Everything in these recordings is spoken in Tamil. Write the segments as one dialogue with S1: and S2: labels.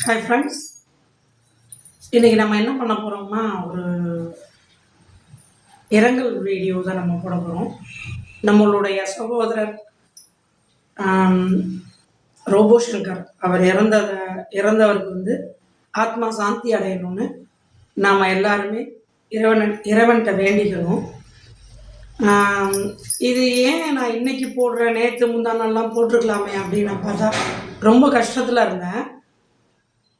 S1: ஹாய் ஃப்ரெண்ட்ஸ், இன்றைக்கி நம்ம என்ன பண்ண போகிறோம்னா ஒரு இரங்கல் வீடியோ தான் நம்ம போட போகிறோம். நம்மளுடைய சகோதரர் ரோபோ சங்கர் அவர் இறந்தவருக்கு ஆத்மா சாந்தி அடையணும்னு நாம் எல்லாருமே இறைவன்கிட்ட வேண்டிக்கணும். இது ஏன் நான் இன்னைக்கு போடுறேன், நேற்று முந்தானெல்லாம் போட்டிருக்கலாமே அப்படின்னு நான் பார்த்தா ரொம்ப கஷ்டத்தில் இருந்தேன்.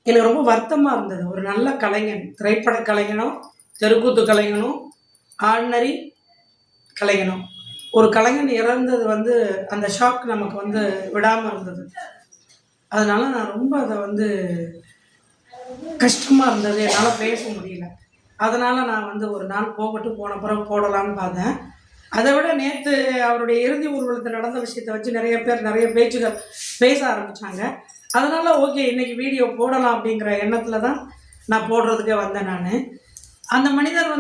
S1: எனக்கு ரொம்ப வருத்தமாக இருந்தது. ஒரு நல்ல கலைஞன், திரைப்பட கலைஞனும் தெருக்கூத்து கலைஞனும் ஆர்டினரி கலைஞனும், ஒரு கலைஞன் இறந்தது அந்த ஷாக் நமக்கு விடாமல் இருந்தது. அதனால நான் ரொம்ப அதை கஷ்டமாக இருந்தது, என்னால் பேச முடியல. அதனால் நான் ஒரு நாள் போன பிறகு போடலான்னு பார்த்தேன். அதை விட நேற்று அவருடைய இறுதி ஊர்வலத்தில் நடந்த விஷயத்தை வச்சு நிறைய பேர் நிறைய பேச்சுகள் பேச ஆரம்பித்தாங்க. அதனால் ஓகே, இன்றைக்கி வீடியோ போடலாம் அப்படிங்கிற எண்ணத்தில் தான் நான் போடுறதுக்கே வந்தேன். நான் அந்த மனிதர்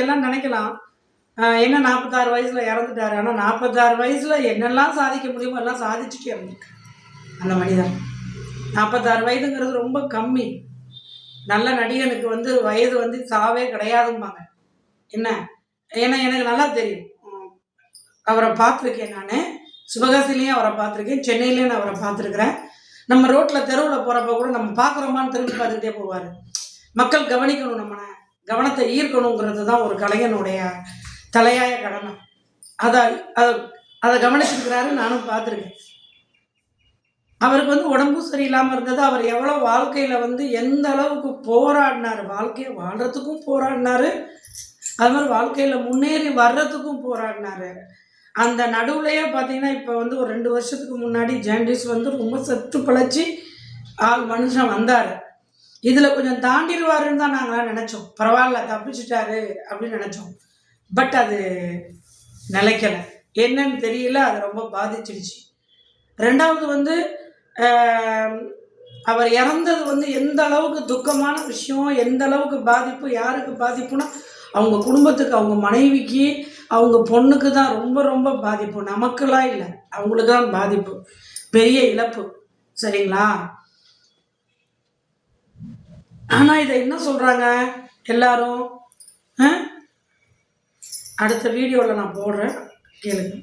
S1: எல்லாம் நினைக்கலாம், என்ன 46 வயசில் இறந்துட்டார். ஆனால் 46 வயசில் என்னெல்லாம் சாதிக்க முடியுமோ எல்லாம் சாதிச்சுட்டு இறந்துருக்கார் அந்த மனிதர். 46 வயதுங்கிறது ரொம்ப கம்மி. நல்ல நடிகனுக்கு வயது சாவே கிடையாதும்பாங்க. என்ன, ஏன்னா எனக்கு நல்லா தெரியும், அவரை பார்த்துருக்கேன். நான் சிவகாசிலையும் அவரை பார்த்துருக்கேன், சென்னையிலையும் நான் அவரை பார்த்துருக்குறேன். நம்ம ரோட்டில் தெருவில் போகிறப்ப கூட நம்ம பார்க்குறோமான்னு திரும்பி பார்த்துக்கிட்டே போவார். மக்கள் கவனிக்கணும், நம்ம கவனத்தை ஈர்க்கணுங்கிறது தான் ஒரு கலைஞனுடைய தலையாய கடமை. அதை அதை கவனிச்சிருக்கிறாரு, நானும் பார்த்துருக்கேன். அவருக்கு உடம்பு சரியில்லாமல் இருந்தது. அவர் எவ்வளோ வாழ்க்கையில் எந்த அளவுக்கு போராடினார், வாழ்க்கையை வாழ்கிறதுக்கும் போராடினார், அது மாதிரி வாழ்க்கையில் முன்னேறி வர்றதுக்கும் போராடினார். அந்த நடுவுலையே பார்த்தீங்கன்னா இப்போ ஒரு 2 வருஷத்துக்கு முன்னாடி ஜாண்டிஸ் ரொம்ப செத்து பிழைச்சி மனுஷன் வந்தார். இதில் கொஞ்சம் தாண்டிடுவாருன்னு தான் நாங்களாம் நினச்சோம். பரவாயில்ல, தப்பிச்சிட்டாரு அப்படின்னு நினச்சோம். பட் அது நிலைக்கலை, என்னன்னு தெரியல. அது ரொம்ப பாதிச்சிடுச்சு. ரெண்டாவது அவர் இறந்தது எந்த அளவுக்கு துக்கமான விஷயம், எந்த அளவுக்கு பாதிப்பு, யாருக்கு பாதிப்புனா அவங்க குடும்பத்துக்கு, அவங்க மனைவிக்கு, அவங்க பொண்ணுக்கு தான் ரொம்ப ரொம்ப பாதிப்பு. நமக்கெல்லாம் இல்லை, அவங்களுக்கு தான் பாதிப்பு, பெரிய இழப்பு. சரிங்களா? ஆனால் இதை என்ன சொல்கிறாங்க எல்லாரும், அடுத்த வீடியோவில் நான் போடுறேன், கேளுங்க.